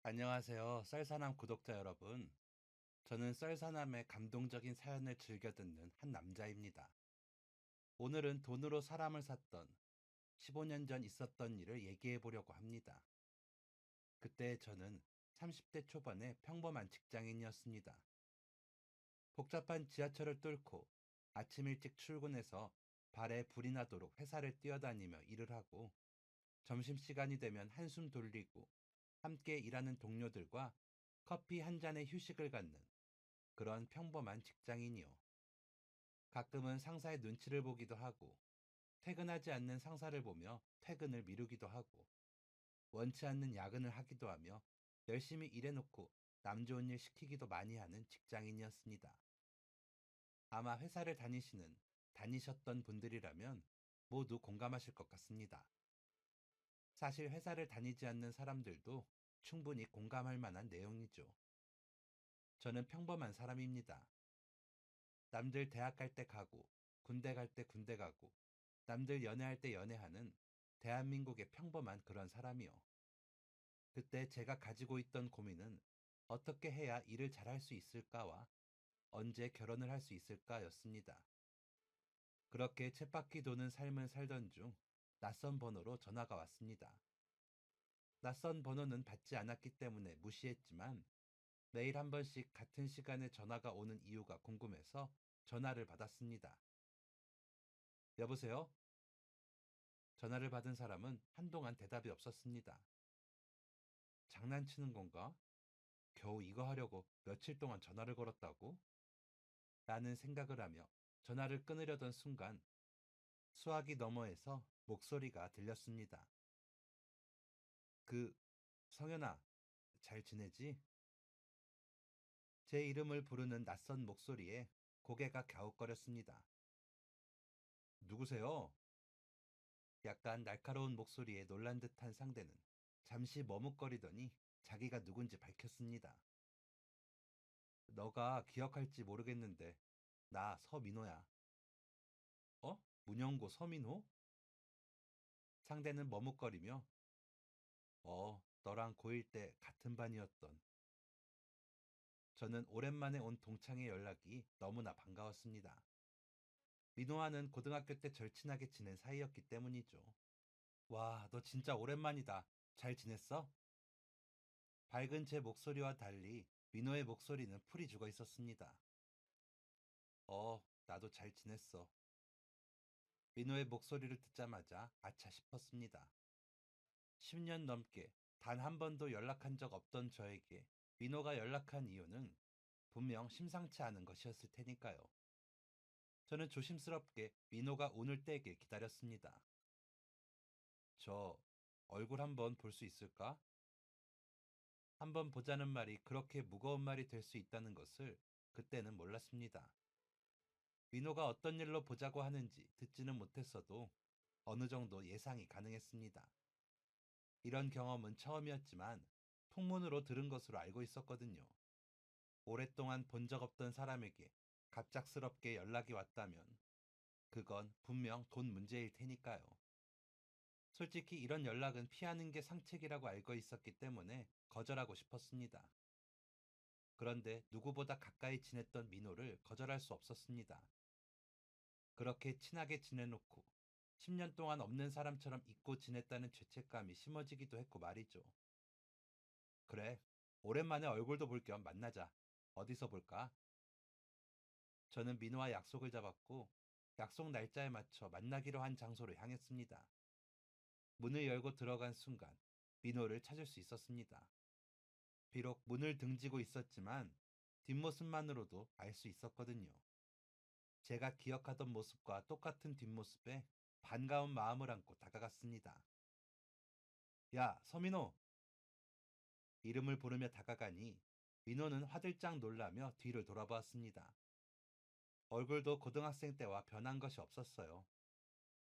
안녕하세요. 썰사남 구독자 여러분. 저는 썰사남의 감동적인 사연을 즐겨 듣는 한 남자입니다. 오늘은 돈으로 사람을 샀던 15년 전 있었던 일을 얘기해 보려고 합니다. 그때 저는 30대 초반의 평범한 직장인이었습니다. 복잡한 지하철을 뚫고 아침 일찍 출근해서 발에 불이 나도록 회사를 뛰어다니며 일을 하고 점심시간이 되면 한숨 돌리고 함께 일하는 동료들과 커피 한 잔의 휴식을 갖는 그런 평범한 직장인이요. 가끔은 상사의 눈치를 보기도 하고, 퇴근하지 않는 상사를 보며 퇴근을 미루기도 하고, 원치 않는 야근을 하기도 하며, 열심히 일해놓고 남 좋은 일 시키기도 많이 하는 직장인이었습니다. 아마 회사를 다니셨던 분들이라면 모두 공감하실 것 같습니다. 사실 회사를 다니지 않는 사람들도 충분히 공감할 만한 내용이죠. 저는 평범한 사람입니다. 남들 대학 갈 때 가고, 군대 갈 때 군대 가고, 남들 연애할 때 연애하는 대한민국의 평범한 그런 사람이요. 그때 제가 가지고 있던 고민은 어떻게 해야 일을 잘할 수 있을까와 언제 결혼을 할 수 있을까였습니다. 그렇게 쳇바퀴 도는 삶을 살던 중 낯선 번호로 전화가 왔습니다. 낯선 번호는 받지 않았기 때문에 무시했지만 매일 한 번씩 같은 시간에 전화가 오는 이유가 궁금해서 전화를 받았습니다. 여보세요? 전화를 받은 사람은 한동안 대답이 없었습니다. 장난치는 건가? 겨우 이거 하려고 며칠 동안 전화를 걸었다고? 라는 생각을 하며 전화를 끊으려던 순간 수화기 너머에서 목소리가 들렸습니다. 그, 성현아, 잘 지내지? 제 이름을 부르는 낯선 목소리에 고개가 갸웃거렸습니다. 누구세요? 약간 날카로운 목소리에 놀란 듯한 상대는 잠시 머뭇거리더니 자기가 누군지 밝혔습니다. 너가 기억할지 모르겠는데 나 서민호야. 어? 문영고 서민호? 상대는 머뭇거리며 너랑 고1 때 같은 반이었던. 저는 오랜만에 온 동창의 연락이 너무나 반가웠습니다. 민호와는 고등학교 때 절친하게 지낸 사이였기 때문이죠. 와, 너 진짜 오랜만이다. 잘 지냈어? 밝은 제 목소리와 달리 민호의 목소리는 풀이 죽어 있었습니다. 나도 잘 지냈어. 민호의 목소리를 듣자마자 아차 싶었습니다. 10년 넘게 단 한 번도 연락한 적 없던 저에게 민호가 연락한 이유는 분명 심상치 않은 것이었을 테니까요. 저는 조심스럽게 민호가 운을 떼길 기다렸습니다. 저 얼굴 한번 볼 수 있을까? 한번 보자는 말이 그렇게 무거운 말이 될 수 있다는 것을 그때는 몰랐습니다. 민호가 어떤 일로 보자고 하는지 듣지는 못했어도 어느 정도 예상이 가능했습니다. 이런 경험은 처음이었지만 풍문으로 들은 것으로 알고 있었거든요. 오랫동안 본 적 없던 사람에게 갑작스럽게 연락이 왔다면 그건 분명 돈 문제일 테니까요. 솔직히 이런 연락은 피하는 게 상책이라고 알고 있었기 때문에 거절하고 싶었습니다. 그런데 누구보다 가까이 지냈던 민호를 거절할 수 없었습니다. 그렇게 친하게 지내놓고 10년 동안 없는 사람처럼 잊고 지냈다는 죄책감이 심어지기도 했고 말이죠. 그래, 오랜만에 얼굴도 볼 겸 만나자. 어디서 볼까? 저는 민호와 약속을 잡았고 약속 날짜에 맞춰 만나기로 한 장소로 향했습니다. 문을 열고 들어간 순간 민호를 찾을 수 있었습니다. 비록 문을 등지고 있었지만 뒷모습만으로도 알 수 있었거든요. 제가 기억하던 모습과 똑같은 뒷모습에 반가운 마음을 안고 다가갔습니다. 야, 서민호! 이름을 부르며 다가가니 민호는 화들짝 놀라며 뒤를 돌아보았습니다. 얼굴도 고등학생 때와 변한 것이 없었어요.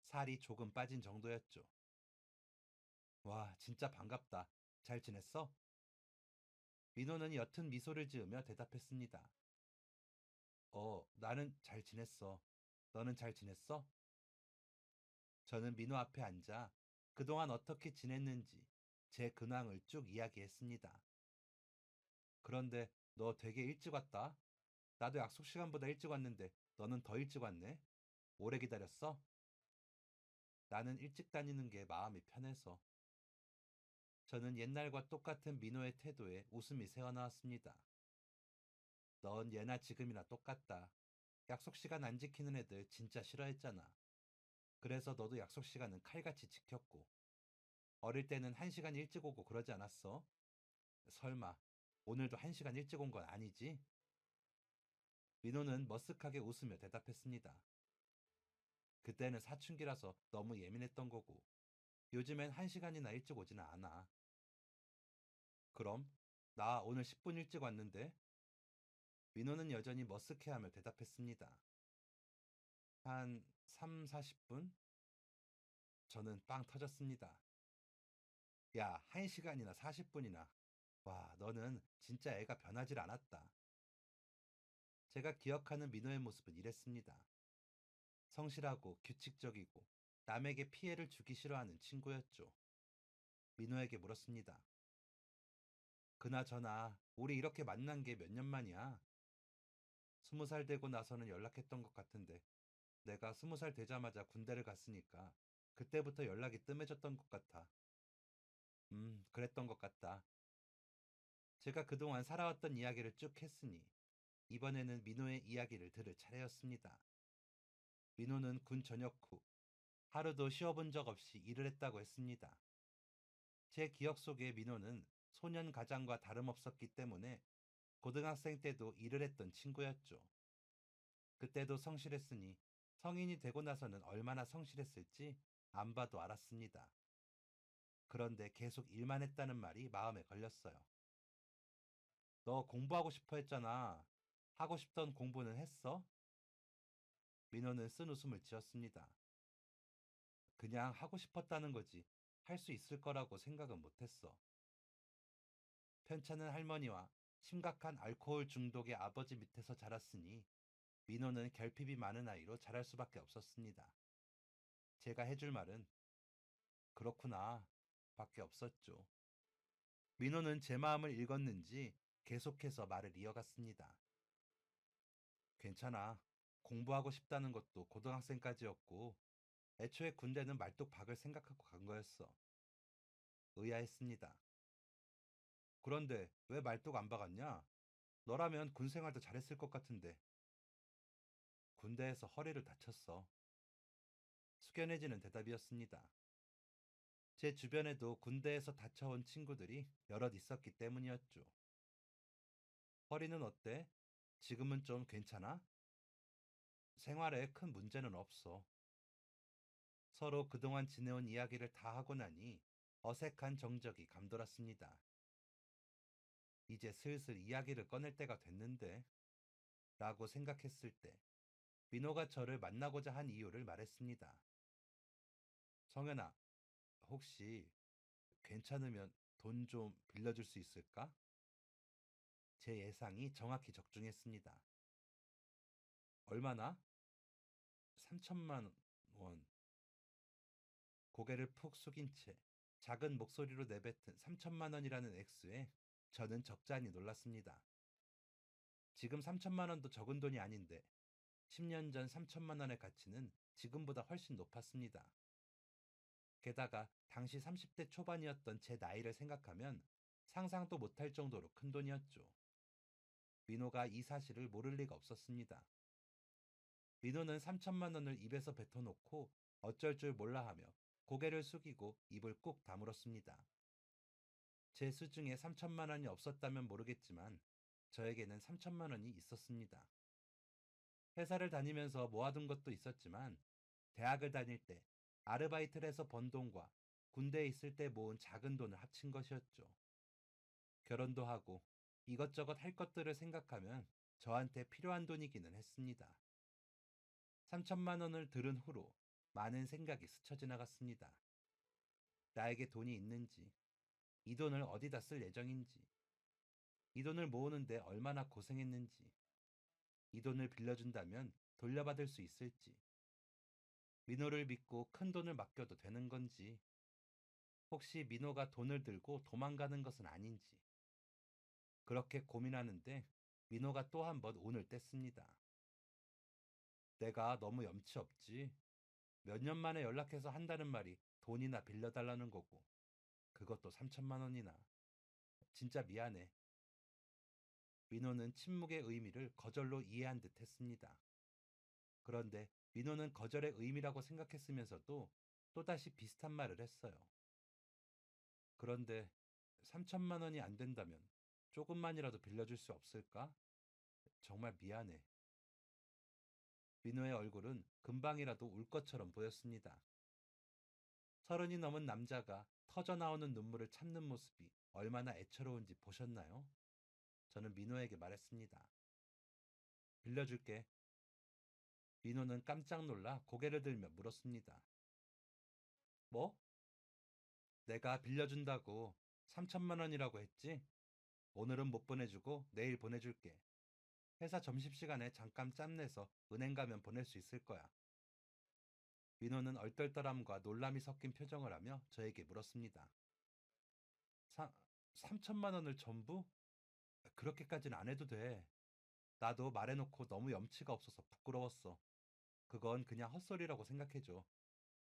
살이 조금 빠진 정도였죠. 와, 진짜 반갑다. 잘 지냈어? 민호는 옅은 미소를 지으며 대답했습니다. 나는 잘 지냈어. 너는 잘 지냈어? 저는 민호 앞에 앉아 그동안 어떻게 지냈는지 제 근황을 쭉 이야기했습니다. 그런데 너 되게 일찍 왔다. 나도 약속 시간보다 일찍 왔는데 너는 더 일찍 왔네. 오래 기다렸어? 나는 일찍 다니는 게 마음이 편해서. 저는 옛날과 똑같은 민호의 태도에 웃음이 새어나왔습니다. 넌 예나 지금이나 똑같다. 약속 시간 안 지키는 애들 진짜 싫어했잖아. 그래서 너도 약속 시간은 칼같이 지켰고. 어릴 때는 1시간 일찍 오고 그러지 않았어? 설마 오늘도 1시간 일찍 온 건 아니지? 민호는 머쓱하게 웃으며 대답했습니다. 그때는 사춘기라서 너무 예민했던 거고 요즘엔 1시간이나 일찍 오지는 않아. 그럼 나 오늘 10분 일찍 왔는데 민호는 여전히 머쓱해하며 대답했습니다. 한 3, 40분? 저는 빵 터졌습니다. 야, 1시간이나 40분이나. 와, 너는 진짜 애가 변하질 않았다. 제가 기억하는 민호의 모습은 이랬습니다. 성실하고 규칙적이고 남에게 피해를 주기 싫어하는 친구였죠. 민호에게 물었습니다. 그나저나 우리 이렇게 만난 게 몇 년 만이야? 20살 되고 나서는 연락했던 것 같은데 내가 20살 되자마자 군대를 갔으니까 그때부터 연락이 뜸해졌던 것 같아. 그랬던 것 같다. 제가 그동안 살아왔던 이야기를 쭉 했으니 이번에는 민호의 이야기를 들을 차례였습니다. 민호는 군 전역 후 하루도 쉬어본 적 없이 일을 했다고 했습니다. 제 기억 속에 민호는 소년 가장과 다름없었기 때문에 고등학생 때도 일을 했던 친구였죠. 그때도 성실했으니 성인이 되고 나서는 얼마나 성실했을지 안 봐도 알았습니다. 그런데 계속 일만 했다는 말이 마음에 걸렸어요. 너 공부하고 싶어 했잖아. 하고 싶던 공부는 했어? 민호는 쓴 웃음을 지었습니다. 그냥 하고 싶었다는 거지. 할 수 있을 거라고 생각은 못했어. 편찮은 할머니와 심각한 알코올 중독의 아버지 밑에서 자랐으니 민호는 결핍이 많은 아이로 자랄 수밖에 없었습니다. 제가 해줄 말은 그렇구나 밖에 없었죠. 민호는 제 마음을 읽었는지 계속해서 말을 이어갔습니다. 괜찮아. 공부하고 싶다는 것도 고등학생까지였고 애초에 군대는 말뚝 박을 생각하고 간 거였어. 의아했습니다. 그런데 왜 말뚝 안 박았냐? 너라면 군 생활도 잘했을 것 같은데. 군대에서 허리를 다쳤어. 숙연해지는 대답이었습니다. 제 주변에도 군대에서 다쳐온 친구들이 여럿 있었기 때문이었죠. 허리는 어때? 지금은 좀 괜찮아? 생활에 큰 문제는 없어. 서로 그동안 지내온 이야기를 다 하고 나니 어색한 정적이 감돌았습니다. 이제 슬슬 이야기를 꺼낼 때가 됐는데 라고 생각했을 때 민호가 저를 만나고자 한 이유를 말했습니다. 성현아, 혹시 괜찮으면 돈 좀 빌려줄 수 있을까? 제 예상이 정확히 적중했습니다. 얼마나? 3천만 원. 고개를 푹 숙인 채 작은 목소리로 내뱉은 3천만 원이라는 액수에 저는 적잖이 놀랐습니다. 지금 3천만 원도 적은 돈이 아닌데 10년 전 3천만 원의 가치는 지금보다 훨씬 높았습니다. 게다가 당시 30대 초반이었던 제 나이를 생각하면 상상도 못할 정도로 큰 돈이었죠. 민호가 이 사실을 모를 리가 없었습니다. 민호는 3천만 원을 입에서 뱉어놓고 어쩔 줄 몰라 하며 고개를 숙이고 입을 꾹 다물었습니다. 제 수중에 3천만 원이 없었다면 모르겠지만 저에게는 3천만 원이 있었습니다. 회사를 다니면서 모아둔 것도 있었지만 대학을 다닐 때 아르바이트를 해서 번 돈과 군대에 있을 때 모은 작은 돈을 합친 것이었죠. 결혼도 하고 이것저것 할 것들을 생각하면 저한테 필요한 돈이기는 했습니다. 3천만 원을 들은 후로 많은 생각이 스쳐 지나갔습니다. 나에게 돈이 있는지, 이 돈을 어디다 쓸 예정인지, 이 돈을 모으는데 얼마나 고생했는지, 이 돈을 빌려준다면 돌려받을 수 있을지, 민호를 믿고 큰 돈을 맡겨도 되는 건지, 혹시 민호가 돈을 들고 도망가는 것은 아닌지, 그렇게 고민하는데 민호가 또 한 번 운을 뗐습니다. 내가 너무 염치 없지. 몇 년 만에 연락해서 한다는 말이 돈이나 빌려달라는 거고, 그것도 3천만 원이나. 진짜 미안해. 민호는 침묵의 의미를 거절로 이해한 듯 했습니다. 그런데 민호는 거절의 의미라고 생각했으면서도 또다시 비슷한 말을 했어요. 그런데 3천만 원이 안 된다면 조금만이라도 빌려줄 수 없을까? 정말 미안해. 민호의 얼굴은 금방이라도 울 것처럼 보였습니다. 서른이 넘은 남자가 터져 나오는 눈물을 참는 모습이 얼마나 애처로운지 보셨나요? 저는 민호에게 말했습니다. 빌려줄게. 민호는 깜짝 놀라 고개를 들며 물었습니다. 뭐? 내가 빌려준다고 3천만 원이라고 했지? 오늘은 못 보내주고 내일 보내줄게. 회사 점심시간에 잠깐 짬내서 은행 가면 보낼 수 있을 거야. 민호는 얼떨떨함과 놀람이 섞인 표정을 하며 저에게 물었습니다. 사, 3천만 원을 전부? 그렇게까지는 안 해도 돼. 나도 말해놓고 너무 염치가 없어서 부끄러웠어. 그건 그냥 헛소리라고 생각해줘.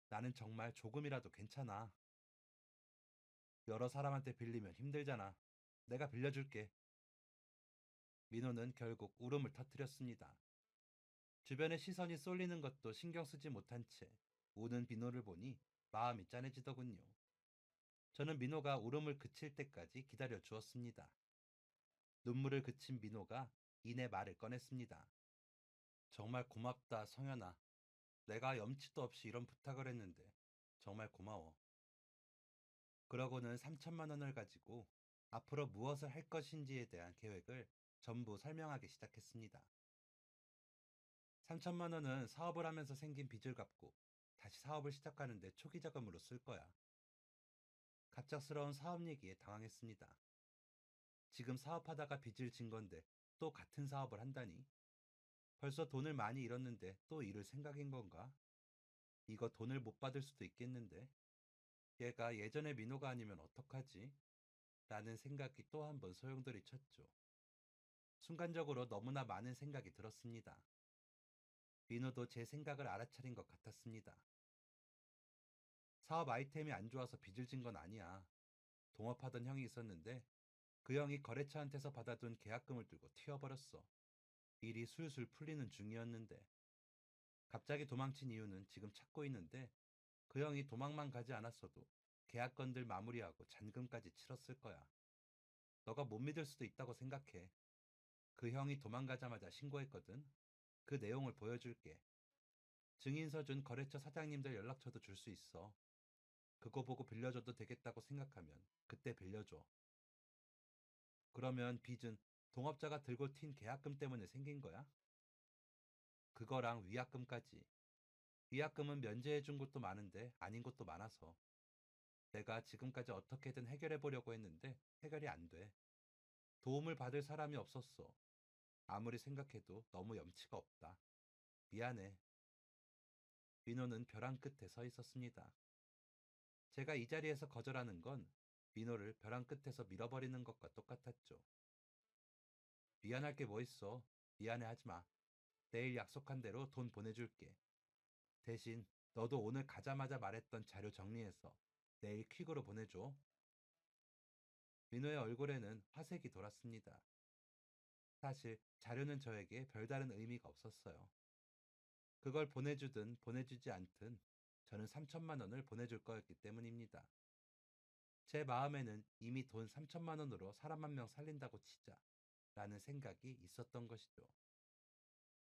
나는 정말 조금이라도 괜찮아. 여러 사람한테 빌리면 힘들잖아. 내가 빌려줄게. 민호는 결국 울음을 터뜨렸습니다. 주변에 시선이 쏠리는 것도 신경 쓰지 못한 채 우는 민호를 보니 마음이 짠해지더군요. 저는 민호가 울음을 그칠 때까지 기다려 주었습니다. 눈물을 그친 민호가 이내 말을 꺼냈습니다. 정말 고맙다, 성현아. 내가 염치도 없이 이런 부탁을 했는데 정말 고마워. 그러고는 3천만 원을 가지고 앞으로 무엇을 할 것인지에 대한 계획을 전부 설명하기 시작했습니다. 3천만 원은 사업을 하면서 생긴 빚을 갚고 다시 사업을 시작하는데 초기 자금으로 쓸 거야. 갑작스러운 사업 얘기에 당황했습니다. 지금 사업하다가 빚을 진 건데 또 같은 사업을 한다니? 벌써 돈을 많이 잃었는데 또 잃을 생각인 건가? 이거 돈을 못 받을 수도 있겠는데? 얘가 예전의 민호가 아니면 어떡하지? 라는 생각이 또 한 번 소용돌이 쳤죠. 순간적으로 너무나 많은 생각이 들었습니다. 민호도 제 생각을 알아차린 것 같았습니다. 사업 아이템이 안 좋아서 빚을 진 건 아니야. 동업하던 형이 있었는데 그 형이 거래처한테서 받아둔 계약금을 들고 튀어버렸어. 일이 술술 풀리는 중이었는데 갑자기 도망친 이유는 지금 찾고 있는데 그 형이 도망만 가지 않았어도 계약건들 마무리하고 잔금까지 치렀을 거야. 너가 못 믿을 수도 있다고 생각해. 그 형이 도망가자마자 신고했거든. 그 내용을 보여줄게. 증인서 준 거래처 사장님들 연락처도 줄 수 있어. 그거 보고 빌려줘도 되겠다고 생각하면 그때 빌려줘. 그러면 빚은 동업자가 들고 튄 계약금 때문에 생긴 거야? 그거랑 위약금까지. 위약금은 면제해 준 곳도 많은데 아닌 곳도 많아서 내가 지금까지 어떻게든 해결해 보려고 했는데 해결이 안 돼. 도움을 받을 사람이 없었어. 아무리 생각해도 너무 염치가 없다. 미안해. 민호는 벼랑 끝에 서 있었습니다. 제가 이 자리에서 거절하는 건 민호를 벼랑 끝에서 밀어버리는 것과 똑같았죠. 미안할 게 뭐 있어. 미안해 하지 마. 내일 약속한 대로 돈 보내줄게. 대신 너도 오늘 가자마자 말했던 자료 정리해서 내일 퀵으로 보내줘. 민호의 얼굴에는 화색이 돌았습니다. 사실 자료는 저에게 별다른 의미가 없었어요. 그걸 보내주든 보내주지 않든 저는 3천만 원을 보내줄 거였기 때문입니다. 제 마음에는 이미 돈 3천만 원으로 사람 한 명 살린다고 치자 라는 생각이 있었던 것이죠.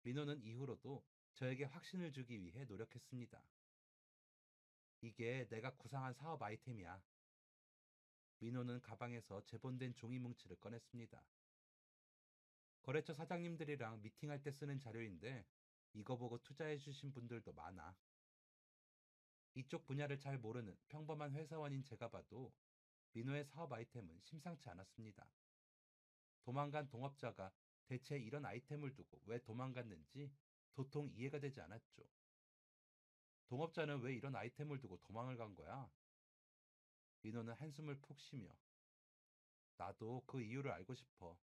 민호는 이후로도 저에게 확신을 주기 위해 노력했습니다. 이게 내가 구상한 사업 아이템이야. 민호는 가방에서 재본된 종이 뭉치를 꺼냈습니다. 거래처 사장님들이랑 미팅할 때 쓰는 자료인데 이거 보고 투자해 주신 분들도 많아. 이쪽 분야를 잘 모르는 평범한 회사원인 제가 봐도 민호의 사업 아이템은 심상치 않았습니다. 도망간 동업자가 대체 이런 아이템을 두고 왜 도망갔는지 도통 이해가 되지 않았죠. 동업자는 왜 이런 아이템을 두고 도망을 간 거야? 민호는 한숨을 푹 쉬며 나도 그 이유를 알고 싶어.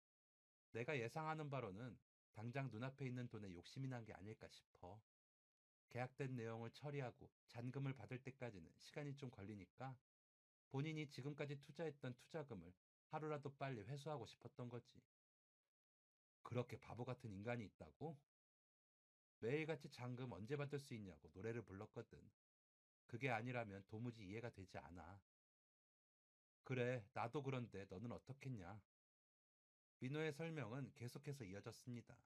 내가 예상하는 바로는 당장 눈앞에 있는 돈에 욕심이 난 게 아닐까 싶어. 계약된 내용을 처리하고 잔금을 받을 때까지는 시간이 좀 걸리니까 본인이 지금까지 투자했던 투자금을 하루라도 빨리 회수하고 싶었던 거지. 그렇게 바보 같은 인간이 있다고? 매일같이 잔금 언제 받을 수 있냐고 노래를 불렀거든. 그게 아니라면 도무지 이해가 되지 않아. 그래, 나도 그런데 너는 어떻겠냐? 민호의 설명은 계속해서 이어졌습니다.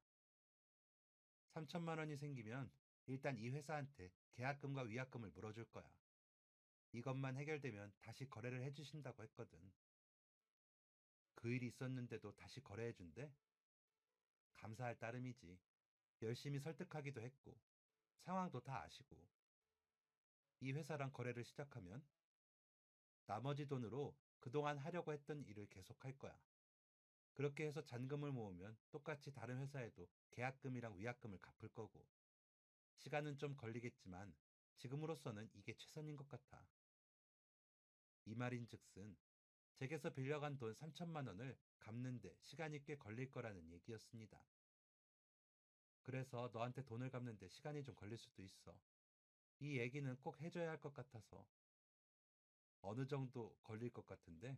3천만 원이 생기면 일단 이 회사한테 계약금과 위약금을 물어줄 거야. 이것만 해결되면 다시 거래를 해주신다고 했거든. 그 일이 있었는데도 다시 거래해준대? 감사할 따름이지. 열심히 설득하기도 했고, 상황도 다 아시고, 이 회사랑 거래를 시작하면 나머지 돈으로 그동안 하려고 했던 일을 계속할 거야. 그렇게 해서 잔금을 모으면 똑같이 다른 회사에도 계약금이랑 위약금을 갚을 거고, 시간은 좀 걸리겠지만 지금으로서는 이게 최선인 것 같아. 이 말인즉슨 제게서 빌려간 돈 3천만 원을 갚는데 시간이 꽤 걸릴 거라는 얘기였습니다. 그래서 너한테 돈을 갚는데 시간이 좀 걸릴 수도 있어. 이 얘기는 꼭 해줘야 할 것 같아서. 어느 정도 걸릴 것 같은데?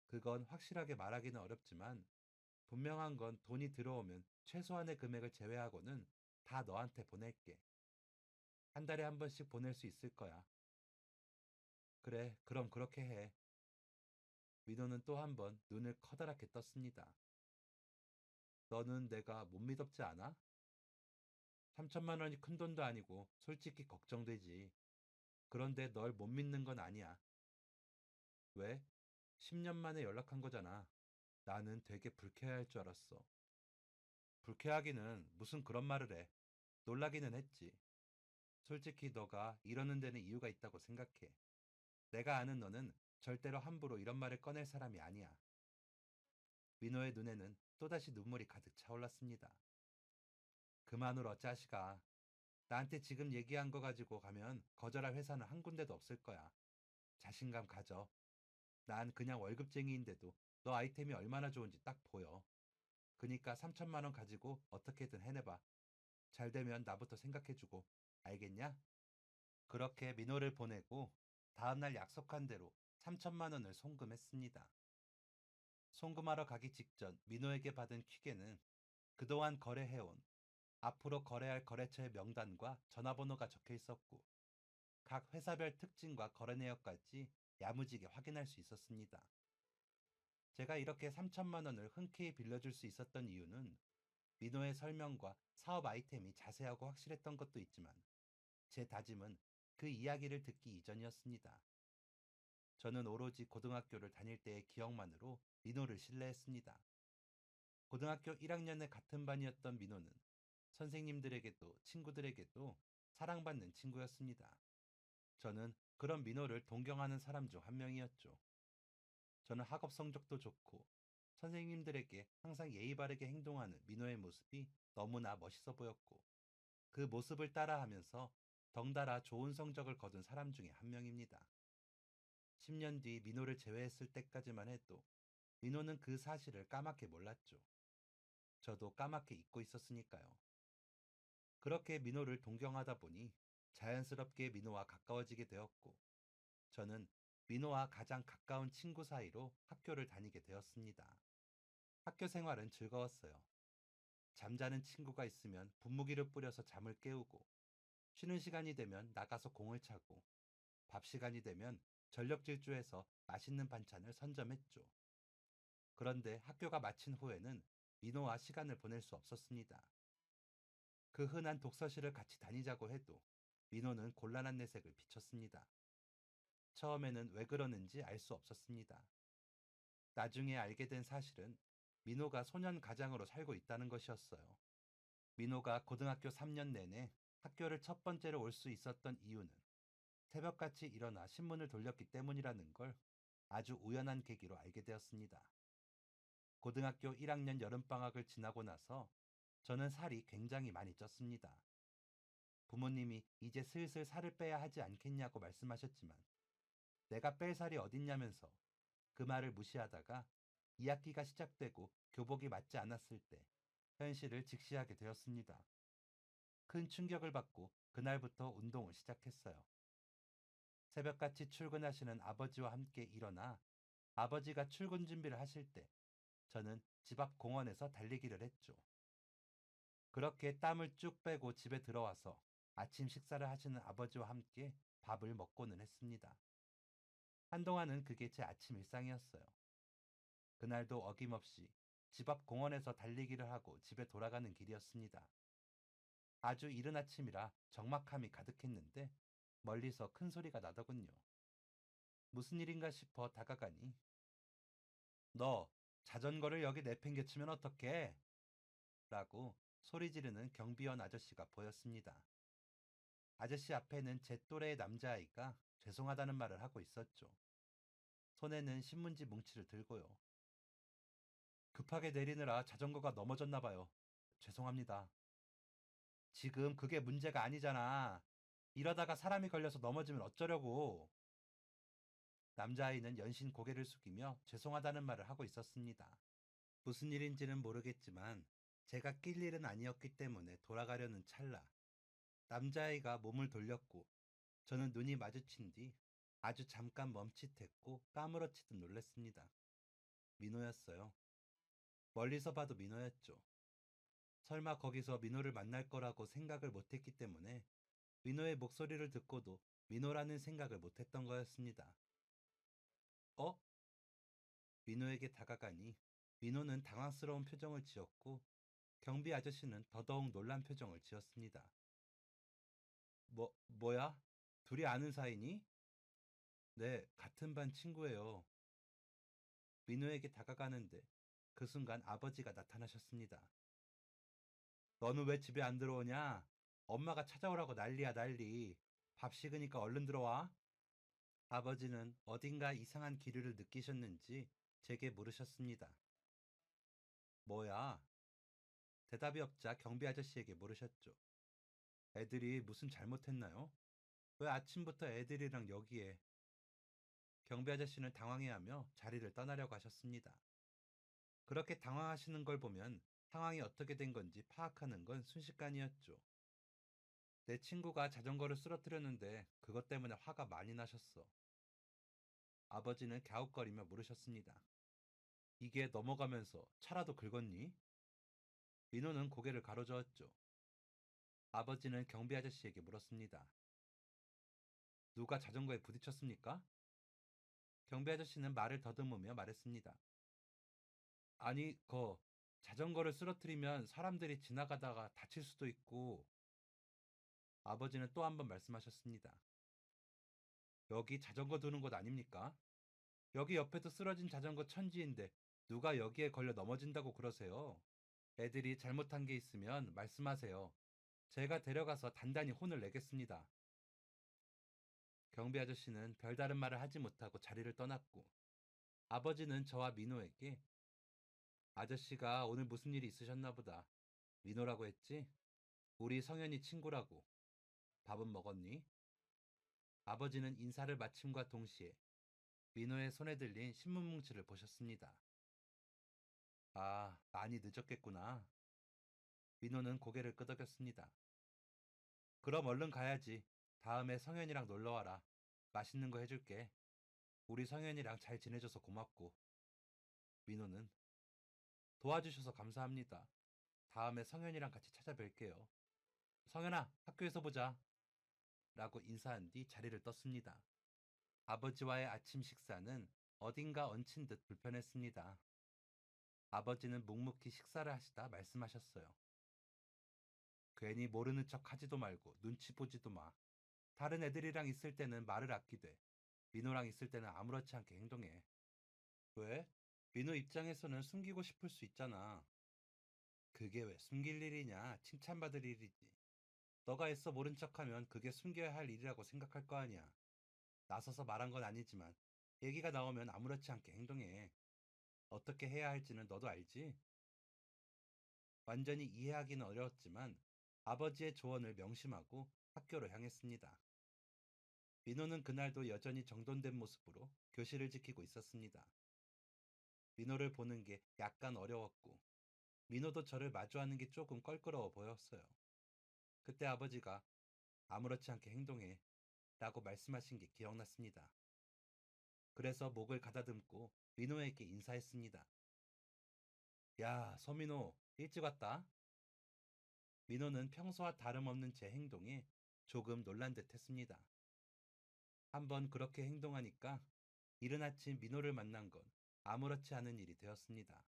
그건 확실하게 말하기는 어렵지만 분명한 건 돈이 들어오면 최소한의 금액을 제외하고는 다 너한테 보낼게. 한 달에 한 번씩 보낼 수 있을 거야. 그래, 그럼 그렇게 해. 민호는 또 한 번 눈을 커다랗게 떴습니다. 너는 내가 못 믿었지 않아? 3천만 원이 큰 돈도 아니고 솔직히 걱정되지. 그런데 널 못 믿는 건 아니야. 왜? 10년 만에 연락한 거잖아. 나는 되게 불쾌할 줄 알았어. 불쾌하기는 무슨 그런 말을 해. 놀라기는 했지. 솔직히 너가 이러는 데는 이유가 있다고 생각해. 내가 아는 너는 절대로 함부로 이런 말을 꺼낼 사람이 아니야. 민호의 눈에는 또다시 눈물이 가득 차올랐습니다. 그만 울어, 짜식아. 나한테 지금 얘기한 거 가지고 가면 거절할 회사는 한 군데도 없을 거야. 자신감 가져. 난 그냥 월급쟁이인데도 너 아이템이 얼마나 좋은지 딱 보여. 그니까 3천만 원 가지고 어떻게든 해내봐. 잘 되면 나부터 생각해주고. 알겠냐? 그렇게 민호를 보내고 다음날 약속한 대로 3천만 원을 송금했습니다. 송금하러 가기 직전 민호에게 받은 퀵에는 그동안 거래해온 앞으로 거래할 거래처의 명단과 전화번호가 적혀 있었고 각 회사별 특징과 거래 내역까지 야무지게 확인할 수 있었습니다. 제가 이렇게 3천만 원을 흔쾌히 빌려줄 수 있었던 이유는 민호의 설명과 사업 아이템이 자세하고 확실했던 것도 있지만 제 다짐은 그 이야기를 듣기 이전이었습니다. 저는 오로지 고등학교를 다닐 때의 기억만으로 민호를 신뢰했습니다. 고등학교 1학년에 같은 반이었던 민호는 선생님들에게도 친구들에게도 사랑받는 친구였습니다. 저는 그런 민호를 동경하는 사람 중 한 명이었죠. 저는 학업 성적도 좋고 선생님들에게 항상 예의 바르게 행동하는 민호의 모습이 너무나 멋있어 보였고 그 모습을 따라하면서 덩달아 좋은 성적을 거둔 사람 중에 한 명입니다. 10년 뒤 민호를 제외했을 때까지만 해도 민호는 그 사실을 까맣게 몰랐죠. 저도 까맣게 잊고 있었으니까요. 그렇게 민호를 동경하다 보니 자연스럽게 민호와 가까워지게 되었고 저는 민호와 가장 가까운 친구 사이로 학교를 다니게 되었습니다. 학교 생활은 즐거웠어요. 잠자는 친구가 있으면 분무기를 뿌려서 잠을 깨우고 쉬는 시간이 되면 나가서 공을 차고 밥 시간이 되면 전력 질주해서 맛있는 반찬을 선점했죠. 그런데 학교가 마친 후에는 민호와 시간을 보낼 수 없었습니다. 그 흔한 독서실을 같이 다니자고 해도 민호는 곤란한 내색을 비쳤습니다. 처음에는 왜 그러는지 알 수 없었습니다. 나중에 알게 된 사실은 민호가 소년 가장으로 살고 있다는 것이었어요. 민호가 고등학교 3년 내내 학교를 첫 번째로 올 수 있었던 이유는 새벽같이 일어나 신문을 돌렸기 때문이라는 걸 아주 우연한 계기로 알게 되었습니다. 고등학교 1학년 여름방학을 지나고 나서 저는 살이 굉장히 많이 쪘습니다. 부모님이 이제 슬슬 살을 빼야 하지 않겠냐고 말씀하셨지만 내가 뺄 살이 어딨냐면서 그 말을 무시하다가 2학기가 시작되고 교복이 맞지 않았을 때 현실을 직시하게 되었습니다. 큰 충격을 받고 그날부터 운동을 시작했어요. 새벽같이 출근하시는 아버지와 함께 일어나 아버지가 출근 준비를 하실 때 저는 집 앞 공원에서 달리기를 했죠. 그렇게 땀을 쭉 빼고 집에 들어와서 아침 식사를 하시는 아버지와 함께 밥을 먹고는 했습니다. 한동안은 그게 제 아침 일상이었어요. 그날도 어김없이 집 앞 공원에서 달리기를 하고 집에 돌아가는 길이었습니다. 아주 이른 아침이라 적막함이 가득했는데 멀리서 큰 소리가 나더군요. 무슨 일인가 싶어 다가가니 너 자전거를 여기 내팽개치면 어떡해? 라고 소리 지르는 경비원 아저씨가 보였습니다. 아저씨 앞에는 제 또래의 남자아이가 죄송하다는 말을 하고 있었죠. 손에는 신문지 뭉치를 들고요. 급하게 내리느라 자전거가 넘어졌나 봐요. 죄송합니다. 지금 그게 문제가 아니잖아. 이러다가 사람이 걸려서 넘어지면 어쩌려고. 남자아이는 연신 고개를 숙이며 죄송하다는 말을 하고 있었습니다. 무슨 일인지는 모르겠지만 제가 낄 일은 아니었기 때문에 돌아가려는 찰나 남자아이가 몸을 돌렸고 저는 눈이 마주친 뒤 아주 잠깐 멈칫했고 까무러치듯 놀랐습니다. 민호였어요. 멀리서 봐도 민호였죠. 설마 거기서 민호를 만날 거라고 생각을 못했기 때문에 민호의 목소리를 듣고도 민호라는 생각을 못했던 거였습니다. 어? 민호에게 다가가니 민호는 당황스러운 표정을 지었고 경비 아저씨는 더더욱 놀란 표정을 지었습니다. 뭐야? 둘이 아는 사이니? 네, 같은 반 친구예요. 민호에게 다가가는데 그 순간 아버지가 나타나셨습니다. 너는 왜 집에 안 들어오냐? 엄마가 찾아오라고 난리야 난리. 밥 식으니까 얼른 들어와. 아버지는 어딘가 이상한 기류를 느끼셨는지 제게 물으셨습니다. 뭐야? 대답이 없자 경비 아저씨에게 물으셨죠. 애들이 무슨 잘못했나요? 왜 아침부터 애들이랑 여기에? 경비 아저씨는 당황해하며 자리를 떠나려고 하셨습니다. 그렇게 당황하시는 걸 보면 상황이 어떻게 된 건지 파악하는 건 순식간이었죠. 내 친구가 자전거를 쓰러뜨렸는데 그것 때문에 화가 많이 나셨어. 아버지는 갸웃거리며 물으셨습니다. 이게 넘어가면서 차라도 긁었니? 민호는 고개를 가로저었죠. 아버지는 경비 아저씨에게 물었습니다. 누가 자전거에 부딪혔습니까? 경비 아저씨는 말을 더듬으며 말했습니다. 아니, 자전거를 쓰러뜨리면 사람들이 지나가다가 다칠 수도 있고. 아버지는 또 한 번 말씀하셨습니다. 여기 자전거 두는 곳 아닙니까? 여기 옆에도 쓰러진 자전거 천지인데 누가 여기에 걸려 넘어진다고 그러세요? 애들이 잘못한 게 있으면 말씀하세요. 제가 데려가서 단단히 혼을 내겠습니다. 경비 아저씨는 별다른 말을 하지 못하고 자리를 떠났고 아버지는 저와 민호에게 아저씨가 오늘 무슨 일이 있으셨나 보다. 민호라고 했지? 우리 성현이 친구라고. 밥은 먹었니? 아버지는 인사를 마침과 동시에 민호의 손에 들린 신문 뭉치를 보셨습니다. 아, 많이 늦었겠구나. 민호는 고개를 끄덕였습니다. 그럼 얼른 가야지. 다음에 성현이랑 놀러와라. 맛있는 거 해줄게. 우리 성현이랑 잘 지내줘서 고맙고. 민호는 도와주셔서 감사합니다. 다음에 성현이랑 같이 찾아뵐게요. 성현아, 학교에서 보자. 라고 인사한 뒤 자리를 떴습니다. 아버지와의 아침 식사는 어딘가 얹힌 듯 불편했습니다. 아버지는 묵묵히 식사를 하시다 말씀하셨어요. 괜히 모르는 척 하지도 말고 눈치 보지도 마. 다른 애들이랑 있을 때는 말을 아끼되 민호랑 있을 때는 아무렇지 않게 행동해. 왜? 민호 입장에서는 숨기고 싶을 수 있잖아. 그게 왜 숨길 일이냐? 칭찬받을 일이지. 너가 애써 모른 척하면 그게 숨겨야 할 일이라고 생각할 거 아니야. 나서서 말한 건 아니지만 얘기가 나오면 아무렇지 않게 행동해. 어떻게 해야 할지는 너도 알지? 완전히 이해하기는 어려웠지만 아버지의 조언을 명심하고 학교로 향했습니다. 민호는 그날도 여전히 정돈된 모습으로 교실을 지키고 있었습니다. 민호를 보는 게 약간 어려웠고 민호도 저를 마주하는 게 조금 껄끄러워 보였어요. 그때 아버지가 아무렇지 않게 행동해 라고 말씀하신 게 기억났습니다. 그래서 목을 가다듬고 민호에게 인사했습니다. 야, 서민호, 일찍 왔다. 민호는 평소와 다름없는 제 행동에 조금 놀란 듯 했습니다. 한번 그렇게 행동하니까 이른 아침 민호를 만난 건 아무렇지 않은 일이 되었습니다.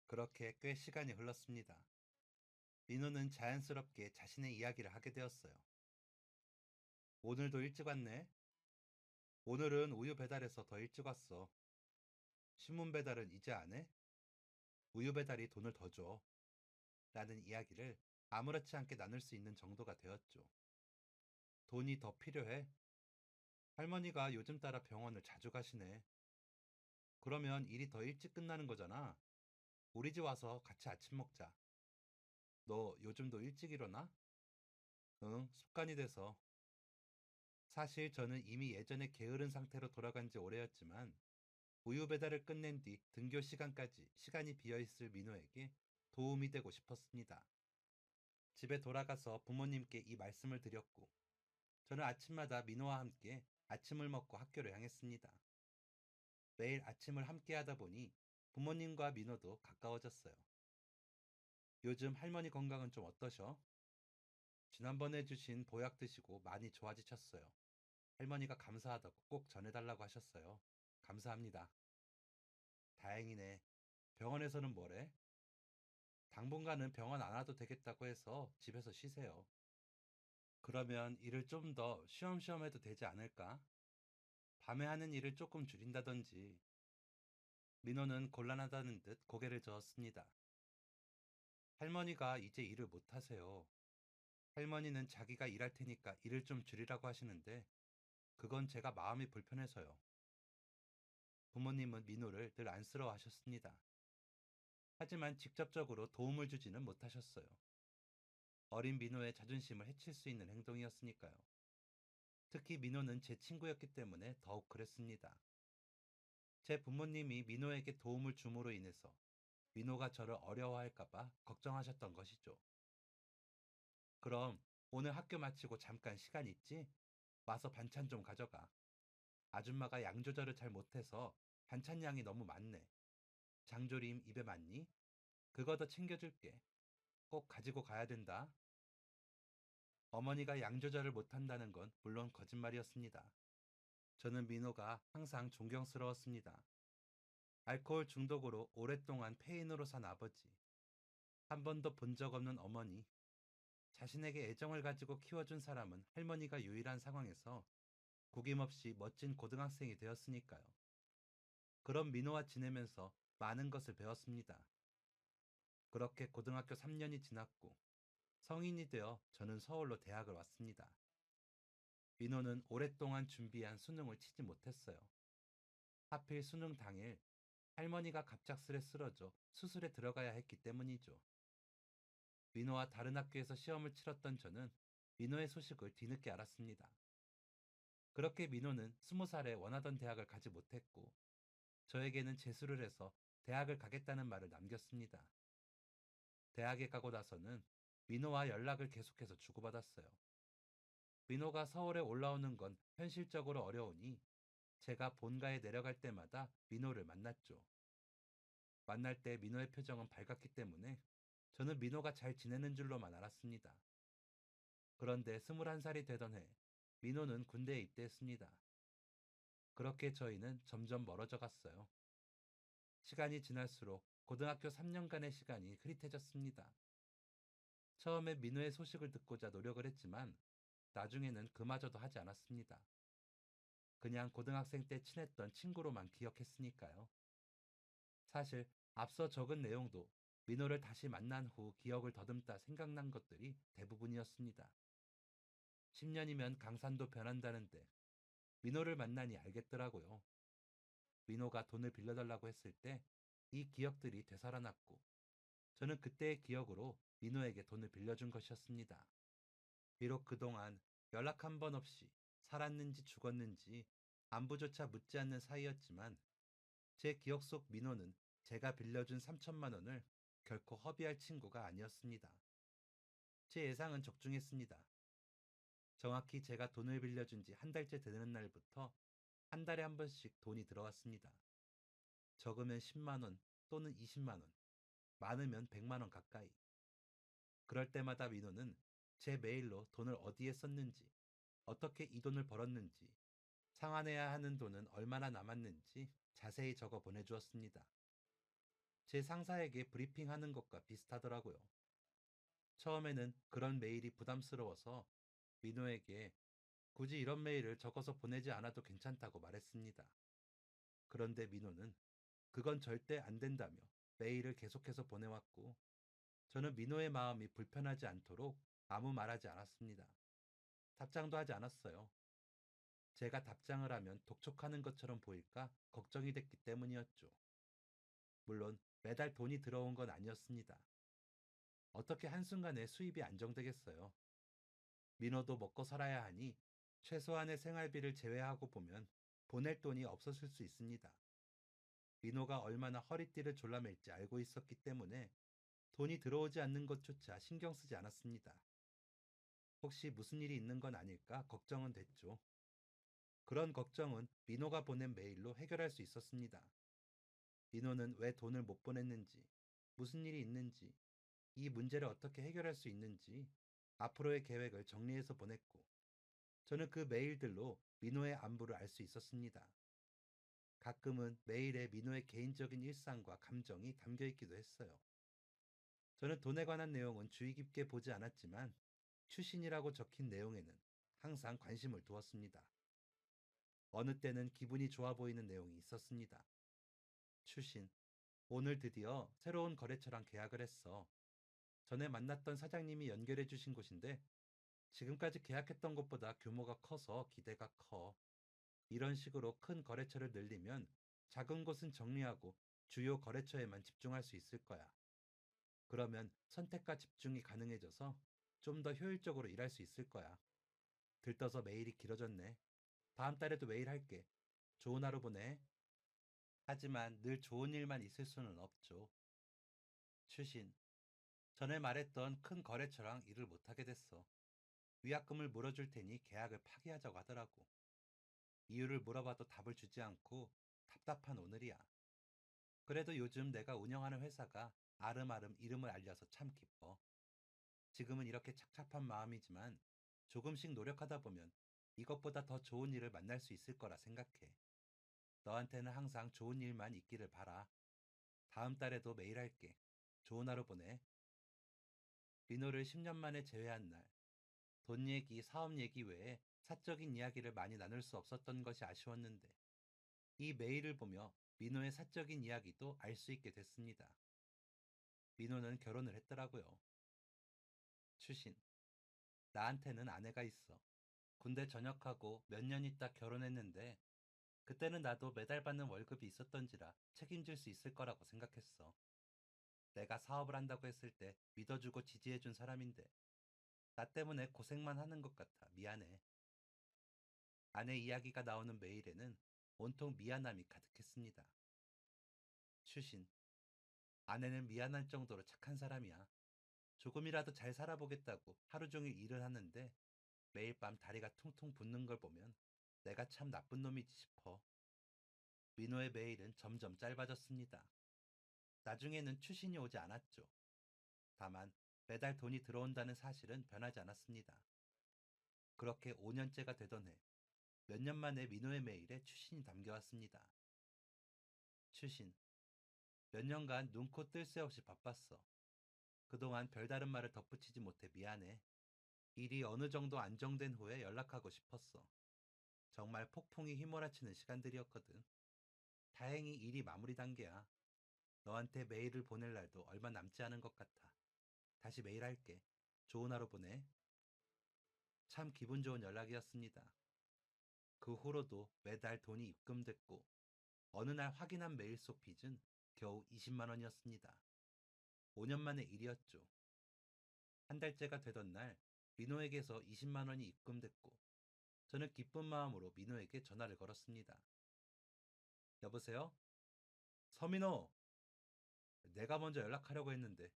그렇게 꽤 시간이 흘렀습니다. 민호는 자연스럽게 자신의 이야기를 하게 되었어요. 오늘도 일찍 왔네. 오늘은 우유 배달해서 더 일찍 왔어. 신문 배달은 이제 안 해? 우유 배달이 돈을 더 줘. 라는 이야기를 아무렇지 않게 나눌 수 있는 정도가 되었죠. 돈이 더 필요해? 할머니가 요즘 따라 병원을 자주 가시네. 그러면 일이 더 일찍 끝나는 거잖아. 우리 집 와서 같이 아침 먹자. 너 요즘도 일찍 일어나? 응, 습관이 돼서. 사실 저는 이미 예전에 게으른 상태로 돌아간 지 오래였지만 우유 배달을 끝낸 뒤 등교 시간까지 시간이 비어있을 민호에게 도움이 되고 싶었습니다. 집에 돌아가서 부모님께 이 말씀을 드렸고 저는 아침마다 민호와 함께 아침을 먹고 학교를 향했습니다. 매일 아침을 함께 하다 보니 부모님과 민호도 가까워졌어요. 요즘 할머니 건강은 좀 어떠셔? 지난번에 주신 보약 드시고 많이 좋아지셨어요. 할머니가 감사하다고 꼭 전해달라고 하셨어요. 감사합니다. 다행이네. 병원에서는 뭐래? 당분간은 병원 안 와도 되겠다고 해서 집에서 쉬세요. 그러면 일을 좀 더 쉬엄쉬엄 해도 되지 않을까? 밤에 하는 일을 조금 줄인다든지. 민호는 곤란하다는 듯 고개를 저었습니다. 할머니가 이제 일을 못 하세요. 할머니는 자기가 일할 테니까 일을 좀 줄이라고 하시는데 그건 제가 마음이 불편해서요. 부모님은 민호를 늘 안쓰러워하셨습니다. 하지만 직접적으로 도움을 주지는 못하셨어요. 어린 민호의 자존심을 해칠 수 있는 행동이었으니까요. 특히 민호는 제 친구였기 때문에 더욱 그랬습니다. 제 부모님이 민호에게 도움을 줌으로 인해서 민호가 저를 어려워할까봐 걱정하셨던 것이죠. 그럼 오늘 학교 마치고 잠깐 시간 있지? 와서 반찬 좀 가져가. 아줌마가 양 조절을 잘 못해서 반찬 양이 너무 많네. 장조림 입에 맞니? 그거 더 챙겨줄게. 꼭 가지고 가야 된다. 어머니가 양 조절을 못한다는 건 물론 거짓말이었습니다. 저는 민호가 항상 존경스러웠습니다. 알코올 중독으로 오랫동안 폐인으로 산 아버지, 한 번도 본 적 없는 어머니, 자신에게 애정을 가지고 키워준 사람은 할머니가 유일한 상황에서 구김없이 멋진 고등학생이 되었으니까요. 그런 민호와 지내면서 많은 것을 배웠습니다. 그렇게 고등학교 3년이 지났고 성인이 되어 저는 서울로 대학을 왔습니다. 민호는 오랫동안 준비한 수능을 치지 못했어요. 하필 수능 당일 할머니가 갑작스레 쓰러져 수술에 들어가야 했기 때문이죠. 민호와 다른 학교에서 시험을 치렀던 저는 민호의 소식을 뒤늦게 알았습니다. 그렇게 민호는 20살에 원하던 대학을 가지 못했고 저에게는 재수를 해서 대학을 가겠다는 말을 남겼습니다. 대학에 가고 나서는 민호와 연락을 계속해서 주고받았어요. 민호가 서울에 올라오는 건 현실적으로 어려우니 제가 본가에 내려갈 때마다 민호를 만났죠. 만날 때 민호의 표정은 밝았기 때문에 저는 민호가 잘 지내는 줄로만 알았습니다. 그런데 21살이 되던 해 민호는 군대에 입대했습니다. 그렇게 저희는 점점 멀어져 갔어요. 시간이 지날수록 고등학교 3년간의 시간이 흐릿해졌습니다. 처음에 민호의 소식을 듣고자 노력을 했지만 나중에는 그마저도 하지 않았습니다. 그냥 고등학생 때 친했던 친구로만 기억했으니까요. 사실 앞서 적은 내용도 민호를 다시 만난 후 기억을 더듬다 생각난 것들이 대부분이었습니다. 10년이면 강산도 변한다는데 민호를 만나니 알겠더라고요. 민호가 돈을 빌려달라고 했을 때 이 기억들이 되살아났고 저는 그때의 기억으로 민호에게 돈을 빌려준 것이었습니다. 비록 그동안 연락 한 번 없이 살았는지 죽었는지 안부조차 묻지 않는 사이였지만 제 기억 속 민호는 제가 빌려준 3천만 원을 결코 허비할 친구가 아니었습니다. 제 예상은 적중했습니다. 정확히 제가 돈을 빌려준 지 한 달째 되는 날부터 한 달에 한 번씩 돈이 들어왔습니다. 적으면 10만 원 또는 20만 원, 많으면 100만 원 가까이. 그럴 때마다 민호는 제 메일로 돈을 어디에 썼는지, 어떻게 이 돈을 벌었는지, 상환해야 하는 돈은 얼마나 남았는지 자세히 적어 보내주었습니다. 제 상사에게 브리핑하는 것과 비슷하더라고요. 처음에는 그런 메일이 부담스러워서 민호에게 굳이 이런 메일을 적어서 보내지 않아도 괜찮다고 말했습니다. 그런데 민호는 그건 절대 안 된다며 메일을 계속해서 보내왔고, 저는 민호의 마음이 불편하지 않도록 아무 말하지 않았습니다. 답장도 하지 않았어요. 제가 답장을 하면 독촉하는 것처럼 보일까 걱정이 됐기 때문이었죠. 물론 매달 돈이 들어온 건 아니었습니다. 어떻게 한순간에 수입이 안정되겠어요. 민호도 먹고 살아야 하니 최소한의 생활비를 제외하고 보면 보낼 돈이 없었을 수 있습니다. 민호가 얼마나 허리띠를 졸라맬지 알고 있었기 때문에 돈이 들어오지 않는 것조차 신경 쓰지 않았습니다. 혹시 무슨 일이 있는 건 아닐까 걱정은 됐죠. 그런 걱정은 민호가 보낸 메일로 해결할 수 있었습니다. 민호는 왜 돈을 못 보냈는지, 무슨 일이 있는지, 이 문제를 어떻게 해결할 수 있는지 앞으로의 계획을 정리해서 보냈고, 저는 그 메일들로 민호의 안부를 알 수 있었습니다. 가끔은 메일에 민호의 개인적인 일상과 감정이 담겨 있기도 했어요. 저는 돈에 관한 내용은 주의 깊게 보지 않았지만 추신이라고 적힌 내용에는 항상 관심을 두었습니다. 어느 때는 기분이 좋아 보이는 내용이 있었습니다. 추신, 오늘 드디어 새로운 거래처랑 계약을 했어. 전에 만났던 사장님이 연결해 주신 곳인데 지금까지 계약했던 것보다 규모가 커서 기대가 커. 이런 식으로 큰 거래처를 늘리면 작은 곳은 정리하고 주요 거래처에만 집중할 수 있을 거야. 그러면 선택과 집중이 가능해져서 좀 더 효율적으로 일할 수 있을 거야. 들떠서 메일이 길어졌네. 다음 달에도 메일 할게. 좋은 하루 보내. 하지만 늘 좋은 일만 있을 수는 없죠. 추신. 전에 말했던 큰 거래처랑 일을 못하게 됐어. 위약금을 물어줄 테니 계약을 파기하자고 하더라고. 이유를 물어봐도 답을 주지 않고 답답한 오늘이야. 그래도 요즘 내가 운영하는 회사가 아름아름 이름을 알려서 참 기뻐. 지금은 이렇게 착잡한 마음이지만 조금씩 노력하다 보면 이것보다 더 좋은 일을 만날 수 있을 거라 생각해. 너한테는 항상 좋은 일만 있기를 바라. 다음 달에도 매일 할게. 좋은 하루 보내. 민호를 10년 만에 재회한 날, 돈 얘기, 사업 얘기 외에 사적인 이야기를 많이 나눌 수 없었던 것이 아쉬웠는데, 이 메일을 보며 민호의 사적인 이야기도 알 수 있게 됐습니다. 민호는 결혼을 했더라고요. 추신. 나한테는 아내가 있어. 군대 전역하고 몇 년 있다 결혼했는데, 그때는 나도 매달 받는 월급이 있었던지라 책임질 수 있을 거라고 생각했어. 내가 사업을 한다고 했을 때 믿어주고 지지해준 사람인데, 나 때문에 고생만 하는 것 같아 미안해. 아내 이야기가 나오는 메일에는 온통 미안함이 가득했습니다. 추신. 아내는 미안할 정도로 착한 사람이야. 조금이라도 잘 살아보겠다고 하루 종일 일을 하는데 매일 밤 다리가 퉁퉁 붓는 걸 보면 내가 참 나쁜 놈이지 싶어. 민호의 메일은 점점 짧아졌습니다. 나중에는 추신이 오지 않았죠. 다만 매달 돈이 들어온다는 사실은 변하지 않았습니다. 그렇게 5년째가 되던 해, 몇 년 만에 민호의 메일에 추신이 담겨왔습니다. 추신. 몇 년간 눈코 뜰 새 없이 바빴어. 그동안 별다른 말을 덧붙이지 못해 미안해. 일이 어느 정도 안정된 후에 연락하고 싶었어. 정말 폭풍이 휘몰아치는 시간들이었거든. 다행히 일이 마무리 단계야. 너한테 메일을 보낼 날도 얼마 남지 않은 것 같아. 다시 메일 할게. 좋은 하루 보내. 참 기분 좋은 연락이었습니다. 그 후로도 매달 돈이 입금됐고 어느 날 확인한 메일 속 빚은 겨우 20만 원이었습니다. 5년 만의 일이었죠. 한 달째가 되던 날 민호에게서 20만 원이 입금됐고 저는 기쁜 마음으로 민호에게 전화를 걸었습니다. 여보세요? 서민호, 내가 먼저 연락하려고 했는데.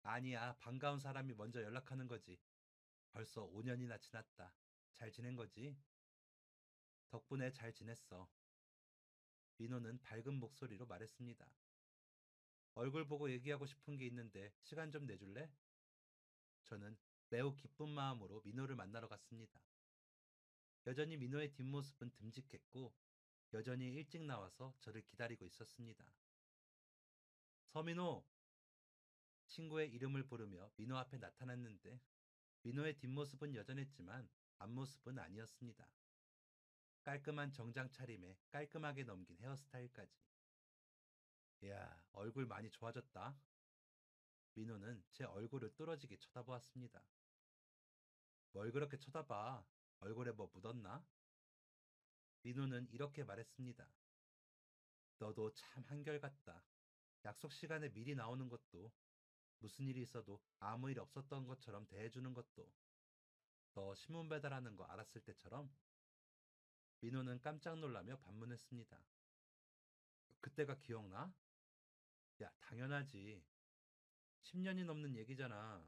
아니야, 반가운 사람이 먼저 연락하는 거지. 벌써 5년이나 지났다. 잘 지낸 거지? 덕분에 잘 지냈어. 민호는 밝은 목소리로 말했습니다. 얼굴 보고 얘기하고 싶은 게 있는데 시간 좀 내줄래? 저는 매우 기쁜 마음으로 민호를 만나러 갔습니다. 여전히 민호의 뒷모습은 듬직했고 여전히 일찍 나와서 저를 기다리고 있었습니다. 서민호! 친구의 이름을 부르며 민호 앞에 나타났는데 민호의 뒷모습은 여전했지만 앞모습은 아니었습니다. 깔끔한 정장 차림에 깔끔하게 넘긴 헤어스타일까지. 이야, 얼굴 많이 좋아졌다. 민호는 제 얼굴을 뚫어지게 쳐다보았습니다. 뭘 그렇게 쳐다봐? 얼굴에 뭐 묻었나? 민호는 이렇게 말했습니다. 너도 참 한결같다. 약속 시간에 미리 나오는 것도, 무슨 일이 있어도 아무 일 없었던 것처럼 대해주는 것도, 너 신문 배달하는 거 알았을 때처럼. 민호는 깜짝 놀라며 반문했습니다. 그때가 기억나? 야, 당연하지. 10년이 넘는 얘기잖아.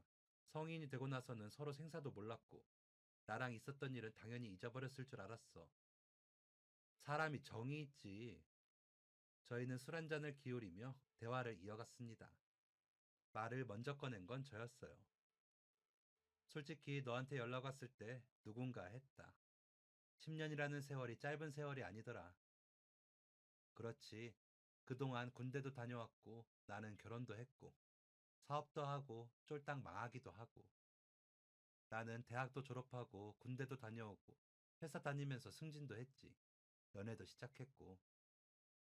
성인이 되고 나서는 서로 생사도 몰랐고, 나랑 있었던 일은 당연히 잊어버렸을 줄 알았어. 사람이 정이 있지. 저희는 술 한 잔을 기울이며 대화를 이어갔습니다. 말을 먼저 꺼낸 건 저였어요. 솔직히 너한테 연락 왔을 때 누군가 했다. 10년이라는 세월이 짧은 세월이 아니더라. 그렇지. 그동안 군대도 다녀왔고, 나는 결혼도 했고, 사업도 하고, 쫄딱 망하기도 하고, 나는 대학도 졸업하고, 군대도 다녀오고, 회사 다니면서 승진도 했지. 연애도 시작했고,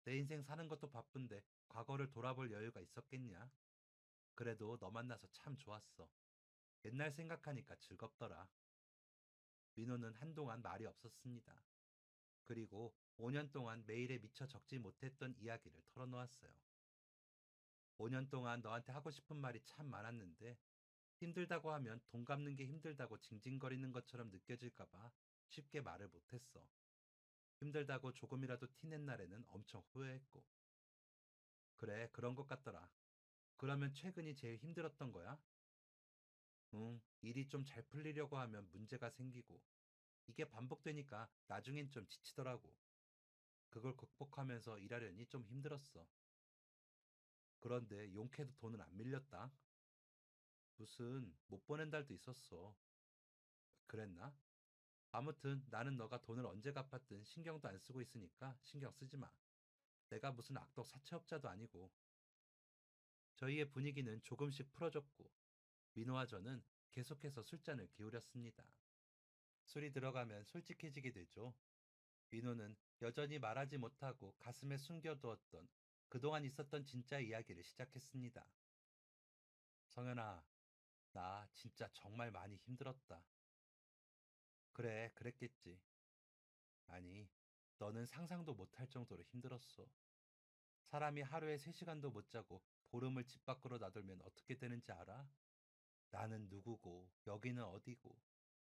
내 인생 사는 것도 바쁜데, 과거를 돌아볼 여유가 있었겠냐? 그래도 너 만나서 참 좋았어. 옛날 생각하니까 즐겁더라. 민호는 한동안 말이 없었습니다. 그리고 5년 동안 메일에 미처 적지 못했던 이야기를 털어놓았어요. 5년 동안 너한테 하고 싶은 말이 참 많았는데 힘들다고 하면 돈 갚는 게 힘들다고 징징거리는 것처럼 느껴질까봐 쉽게 말을 못했어. 힘들다고 조금이라도 티낸 날에는 엄청 후회했고. 그래, 그런 것 같더라. 그러면 최근이 제일 힘들었던 거야? 응, 일이 좀 잘 풀리려고 하면 문제가 생기고 이게 반복되니까 나중엔 좀 지치더라고. 그걸 극복하면서 일하려니 좀 힘들었어. 그런데 용케도 돈은 안 밀렸다. 무슨 못 보낸 달도 있었어. 그랬나? 아무튼 나는 너가 돈을 언제 갚았든 신경도 안 쓰고 있으니까 신경 쓰지 마. 내가 무슨 악덕 사채업자도 아니고. 저희의 분위기는 조금씩 풀어졌고 민호와 저는 계속해서 술잔을 기울였습니다. 술이 들어가면 솔직해지게 되죠. 민호는 여전히 말하지 못하고 가슴에 숨겨두었던 그동안 있었던 진짜 이야기를 시작했습니다. 성현아, 나 진짜 정말 많이 힘들었다. 그래, 그랬겠지. 아니, 너는 상상도 못할 정도로 힘들었어. 사람이 하루에 3시간도 못 자고 보름을 집 밖으로 나돌면 어떻게 되는지 알아? 나는 누구고, 여기는 어디고,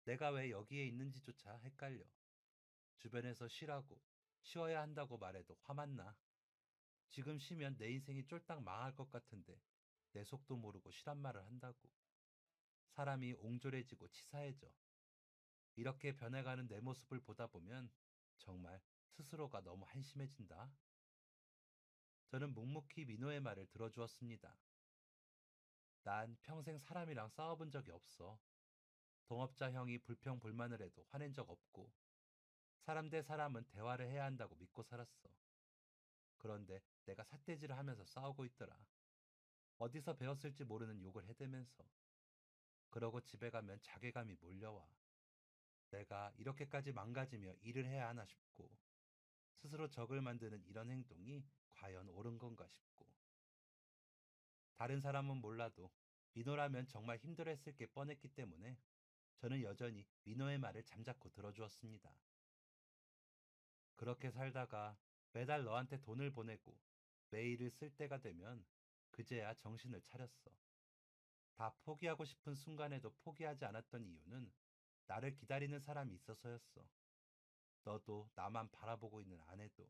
내가 왜 여기에 있는지조차 헷갈려. 주변에서 쉬라고, 쉬어야 한다고 말해도 화만 나. 지금 쉬면 내 인생이 쫄딱 망할 것 같은데 내 속도 모르고 쉬란 말을 한다고. 사람이 옹졸해지고 치사해져. 이렇게 변해가는 내 모습을 보다 보면 정말 스스로가 너무 한심해진다. 저는 묵묵히 민호의 말을 들어주었습니다. 난 평생 사람이랑 싸워본 적이 없어. 동업자 형이 불평불만을 해도 화낸 적 없고, 사람 대 사람은 대화를 해야 한다고 믿고 살았어. 그런데 내가 삿대질을 하면서 싸우고 있더라. 어디서 배웠을지 모르는 욕을 해대면서. 그러고 집에 가면 자괴감이 몰려와. 내가 이렇게까지 망가지며 일을 해야 하나 싶고, 스스로 적을 만드는 이런 행동이 과연 옳은 건가 싶고. 다른 사람은 몰라도 민호라면 정말 힘들어했을 게 뻔했기 때문에 저는 여전히 민호의 말을 잠자코 들어주었습니다. 그렇게 살다가 매달 너한테 돈을 보내고 메일을 쓸 때가 되면 그제야 정신을 차렸어. 다 포기하고 싶은 순간에도 포기하지 않았던 이유는 나를 기다리는 사람이 있어서였어. 너도 나만 바라보고 있는 아내도.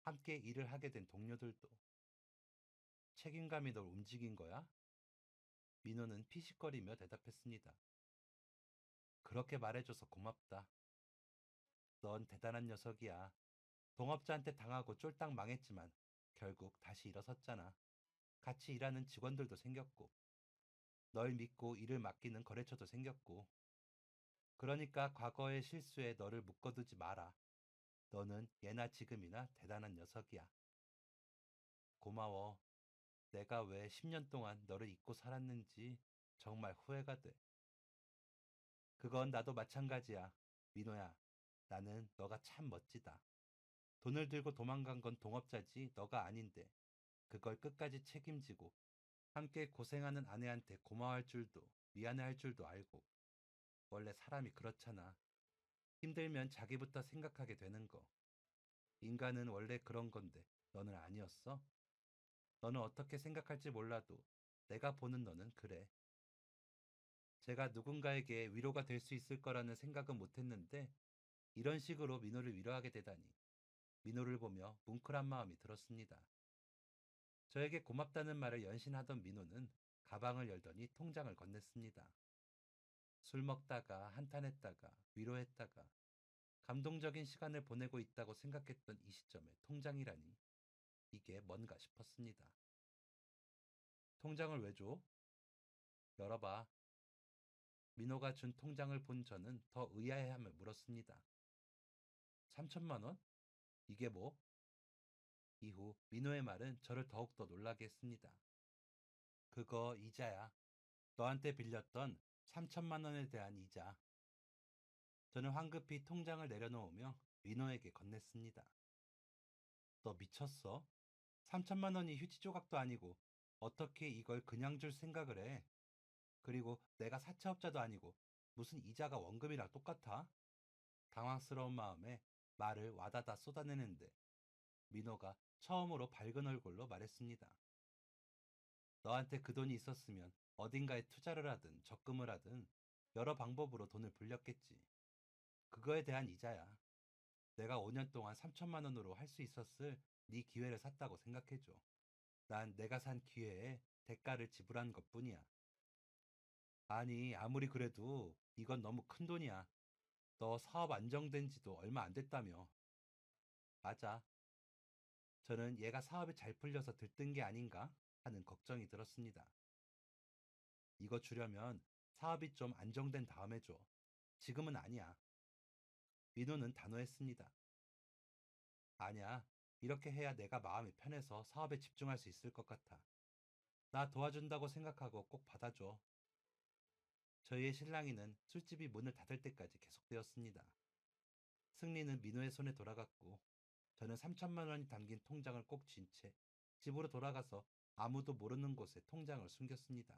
함께 일을 하게 된 동료들도. 책임감이 널 움직인 거야? 민호는 피식거리며 대답했습니다. 그렇게 말해줘서 고맙다. 넌 대단한 녀석이야. 동업자한테 당하고 쫄딱 망했지만 결국 다시 일어섰잖아. 같이 일하는 직원들도 생겼고, 널 믿고 일을 맡기는 거래처도 생겼고, 그러니까 과거의 실수에 너를 묶어두지 마라. 너는 예나 지금이나 대단한 녀석이야. 고마워. 내가 왜 10년 동안 너를 잊고 살았는지 정말 후회가 돼. 그건 나도 마찬가지야. 민호야, 나는 너가 참 멋지다. 돈을 들고 도망간 건 동업자지 너가 아닌데 그걸 끝까지 책임지고 함께 고생하는 아내한테 고마워할 줄도 미안해할 줄도 알고. 원래 사람이 그렇잖아. 힘들면 자기부터 생각하게 되는 거. 인간은 원래 그런 건데 너는 아니었어? 너는 어떻게 생각할지 몰라도 내가 보는 너는 그래. 제가 누군가에게 위로가 될 수 있을 거라는 생각은 못했는데 이런 식으로 민호를 위로하게 되다니. 민호를 보며 뭉클한 마음이 들었습니다. 저에게 고맙다는 말을 연신하던 민호는 가방을 열더니 통장을 건넸습니다. 술 먹다가 한탄했다가 위로했다가 감동적인 시간을 보내고 있다고 생각했던 이 시점에 통장이라니 이게 뭔가 싶었습니다. 통장을 왜 줘? 열어봐. 민호가 준 통장을 본 저는 더 의아해하며 물었습니다. 3천만 원? 이게 뭐? 이후 민호의 말은 저를 더욱더 놀라게 했습니다. 그거 이자야. 너한테 빌렸던 3천만 원에 대한 이자. 저는 황급히 통장을 내려놓으며 민호에게 건넸습니다. 너 미쳤어? 3천만 원이 휴지 조각도 아니고 어떻게 이걸 그냥 줄 생각을 해? 그리고 내가 사채업자도 아니고 무슨 이자가 원금이랑 똑같아? 당황스러운 마음에 말을 와다다 쏟아내는데 민호가 처음으로 밝은 얼굴로 말했습니다. 너한테 그 돈이 있었으면 어딘가에 투자를 하든 적금을 하든 여러 방법으로 돈을 불렸겠지. 그거에 대한 이자야. 내가 5년 동안 3천만 원으로 할 수 있었을 네 기회를 샀다고 생각해줘. 난 내가 산 기회에 대가를 지불한 것뿐이야. 아니, 아무리 그래도 이건 너무 큰 돈이야. 너 사업 안정된 지도 얼마 안 됐다며. 맞아. 저는 얘가 사업이 잘 풀려서 들뜬 게 아닌가 하는 걱정이 들었습니다. 이거 주려면 사업이 좀 안정된 다음에 줘. 지금은 아니야. 민호는 단호했습니다. 아니야. 이렇게 해야 내가 마음이 편해서 사업에 집중할 수 있을 것 같아. 나 도와준다고 생각하고 꼭 받아줘. 저희의 실랑이는 술집이 문을 닫을 때까지 계속되었습니다. 승리는 민호의 손에 돌아갔고 저는 3천만 원이 담긴 통장을 꼭 쥔 채 집으로 돌아가서 아무도 모르는 곳에 통장을 숨겼습니다.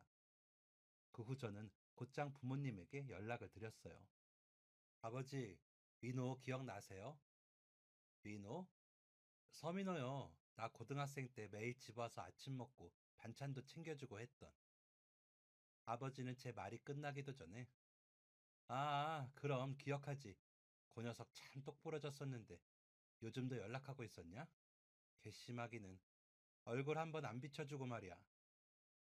그 후 저는 곧장 부모님에게 연락을 드렸어요. 아버지, 민호 기억나세요? 민호? 서민호요. 나 고등학생 때 매일 집 와서 아침 먹고 반찬도 챙겨주고 했던. 아버지는 제 말이 끝나기도 전에 그럼 기억하지. 그 녀석 참 똑부러졌었는데 요즘도 연락하고 있었냐? 괘씸하기는. 얼굴 한번 안 비춰주고 말이야.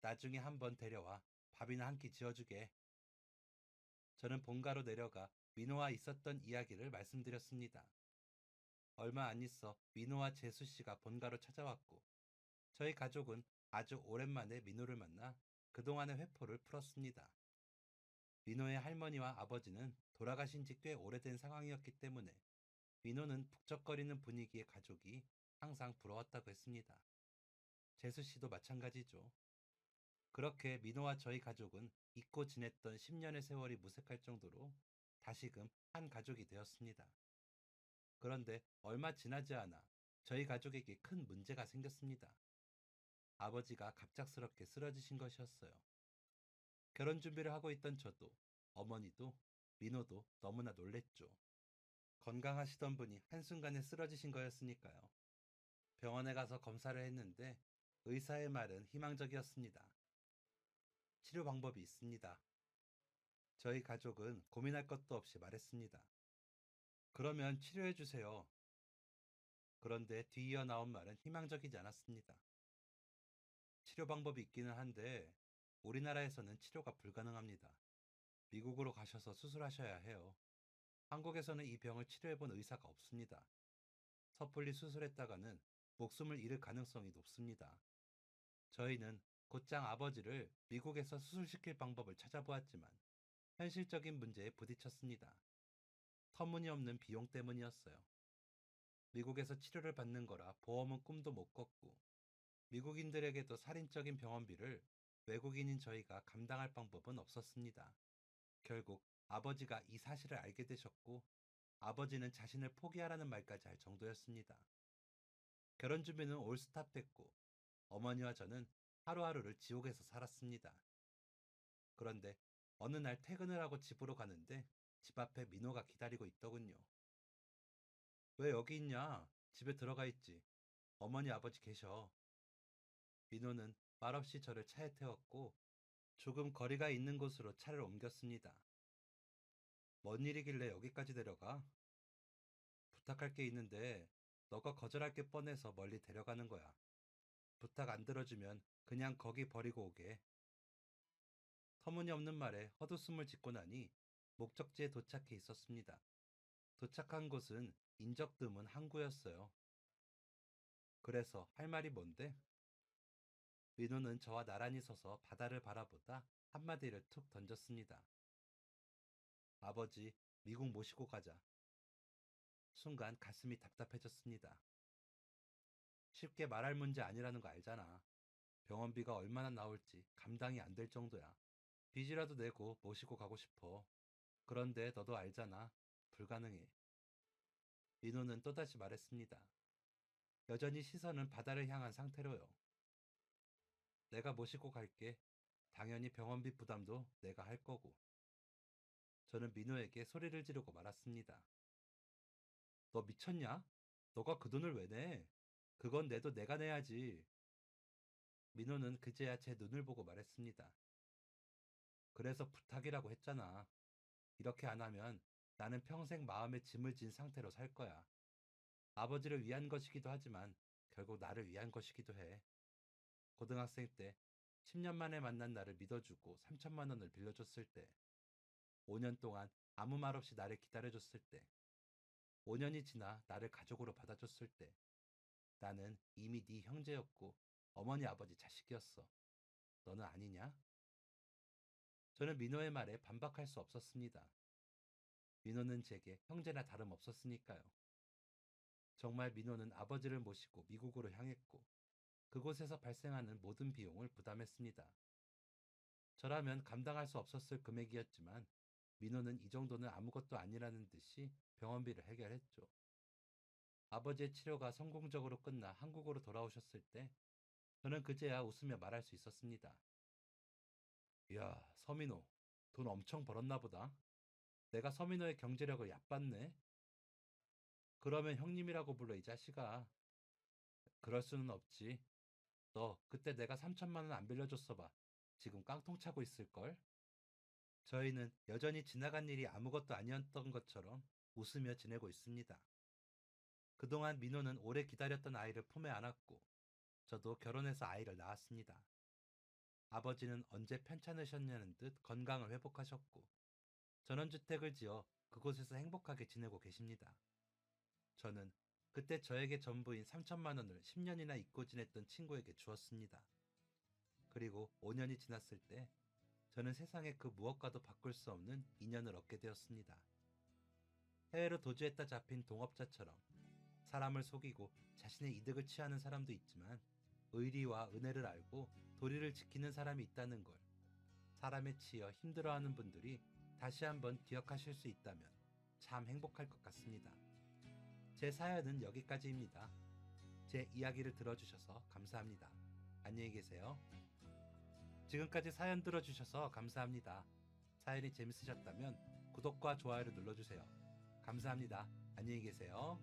나중에 한번 데려와 밥이나 한 끼 지어주게. 저는 본가로 내려가 민호와 있었던 이야기를 말씀드렸습니다. 얼마 안 있어 민호와 재수 씨가 본가로 찾아왔고 저희 가족은 아주 오랜만에 민호를 만나 그동안의 회포를 풀었습니다. 민호의 할머니와 아버지는 돌아가신 지 꽤 오래된 상황이었기 때문에 민호는 북적거리는 분위기의 가족이 항상 부러웠다고 했습니다. 재수 씨도 마찬가지죠. 그렇게 민호와 저희 가족은 잊고 지냈던 10년의 세월이 무색할 정도로 다시금 한 가족이 되었습니다. 그런데 얼마 지나지 않아 저희 가족에게 큰 문제가 생겼습니다. 아버지가 갑작스럽게 쓰러지신 것이었어요. 결혼 준비를 하고 있던 저도 어머니도 민호도 너무나 놀랬죠. 건강하시던 분이 한순간에 쓰러지신 거였으니까요. 병원에 가서 검사를 했는데 의사의 말은 희망적이었습니다. 치료 방법이 있습니다. 저희 가족은 고민할 것도 없이 말했습니다. 그러면 치료해 주세요. 그런데 뒤이어 나온 말은 희망적이지 않았습니다. 치료 방법이 있기는 한데 우리나라에서는 치료가 불가능합니다. 미국으로 가셔서 수술하셔야 해요. 한국에서는 이 병을 치료해본 의사가 없습니다. 섣불리 수술했다가는 목숨을 잃을 가능성이 높습니다. 저희는 곧장 아버지를 미국에서 수술시킬 방법을 찾아보았지만 현실적인 문제에 부딪혔습니다. 터무니없는 비용 때문이었어요. 미국에서 치료를 받는 거라 보험은 꿈도 못 꿨고 미국인들에게도 살인적인 병원비를 외국인인 저희가 감당할 방법은 없었습니다. 결국 아버지가 이 사실을 알게 되셨고 아버지는 자신을 포기하라는 말까지 할 정도였습니다. 결혼 준비는 올스탑 됐고 어머니와 저는 하루하루를 지옥에서 살았습니다. 그런데 어느 날 퇴근을 하고 집으로 가는데 집 앞에 민호가 기다리고 있더군요. 왜 여기 있냐? 집에 들어가 있지. 어머니 아버지 계셔. 민호는 말없이 저를 차에 태웠고 조금 거리가 있는 곳으로 차를 옮겼습니다. 뭔 일이길래 여기까지 데려가? 부탁할 게 있는데 너가 거절할 게 뻔해서 멀리 데려가는 거야. 부탁 안 들어주면 그냥 거기 버리고 오게. 터무니없는 말에 헛웃음을 짓고 나니 목적지에 도착해 있었습니다. 도착한 곳은 인적 드문 항구였어요. 그래서 할 말이 뭔데? 민호는 저와 나란히 서서 바다를 바라보다 한마디를 툭 던졌습니다. 아버지, 미국 모시고 가자. 순간 가슴이 답답해졌습니다. 쉽게 말할 문제 아니라는 거 알잖아. 병원비가 얼마나 나올지 감당이 안 될 정도야. 빚이라도 내고 모시고 가고 싶어. 그런데 너도 알잖아. 불가능해. 민호는 또다시 말했습니다. 여전히 시선은 바다를 향한 상태로요. 내가 모시고 갈게. 당연히 병원비 부담도 내가 할 거고. 저는 민호에게 소리를 지르고 말았습니다. 너 미쳤냐? 너가 그 돈을 왜 내? 그건 내도 내가 내야지. 민호는 그제야 제 눈을 보고 말했습니다. 그래서 부탁이라고 했잖아. 이렇게 안 하면 나는 평생 마음에 짐을 진 상태로 살 거야. 아버지를 위한 것이기도 하지만 결국 나를 위한 것이기도 해. 고등학생 때 10년 만에 만난 나를 믿어주고 3천만 원을 빌려줬을 때, 5년 동안 아무 말 없이 나를 기다려줬을 때, 5년이 지나 나를 가족으로 받아줬을 때, 나는 이미 네 형제였고 어머니 아버지 자식이었어. 너는 아니냐? 저는 민호의 말에 반박할 수 없었습니다. 민호는 제게 형제나 다름없었으니까요. 정말 민호는 아버지를 모시고 미국으로 향했고 그곳에서 발생하는 모든 비용을 부담했습니다. 저라면 감당할 수 없었을 금액이었지만 민호는 이 정도는 아무것도 아니라는 듯이 병원비를 해결했죠. 아버지의 치료가 성공적으로 끝나 한국으로 돌아오셨을 때 저는 그제야 웃으며 말할 수 있었습니다. 이야, 서민호, 돈 엄청 벌었나 보다. 내가 서민호의 경제력을 얕봤네. 그러면 형님이라고 불러 이 자식아. 그럴 수는 없지. 너 그때 내가 3천만 원 안 빌려줬어 봐. 지금 깡통 차고 있을걸? 저희는 여전히 지나간 일이 아무것도 아니었던 것처럼 웃으며 지내고 있습니다. 그동안 민호는 오래 기다렸던 아이를 품에 안았고 저도 결혼해서 아이를 낳았습니다. 아버지는 언제 편찮으셨냐는 듯 건강을 회복하셨고 전원주택을 지어 그곳에서 행복하게 지내고 계십니다. 저는 그때 저에게 전부인 3천만 원을 10년이나 잊고 지냈던 친구에게 주었습니다. 그리고 5년이 지났을 때 저는 세상에 그 무엇과도 바꿀 수 없는 인연을 얻게 되었습니다. 해외로 도주했다 잡힌 동업자처럼 사람을 속이고 자신의 이득을 취하는 사람도 있지만 의리와 은혜를 알고 도리를 지키는 사람이 있다는 걸 사람에 치여 힘들어하는 분들이 다시 한번 기억하실 수 있다면 참 행복할 것 같습니다. 제 사연은 여기까지입니다. 제 이야기를 들어주셔서 감사합니다. 안녕히 계세요. 지금까지 사연 들어주셔서 감사합니다. 사연이 재밌으셨다면 구독과 좋아요를 눌러주세요. 감사합니다. 안녕히 계세요.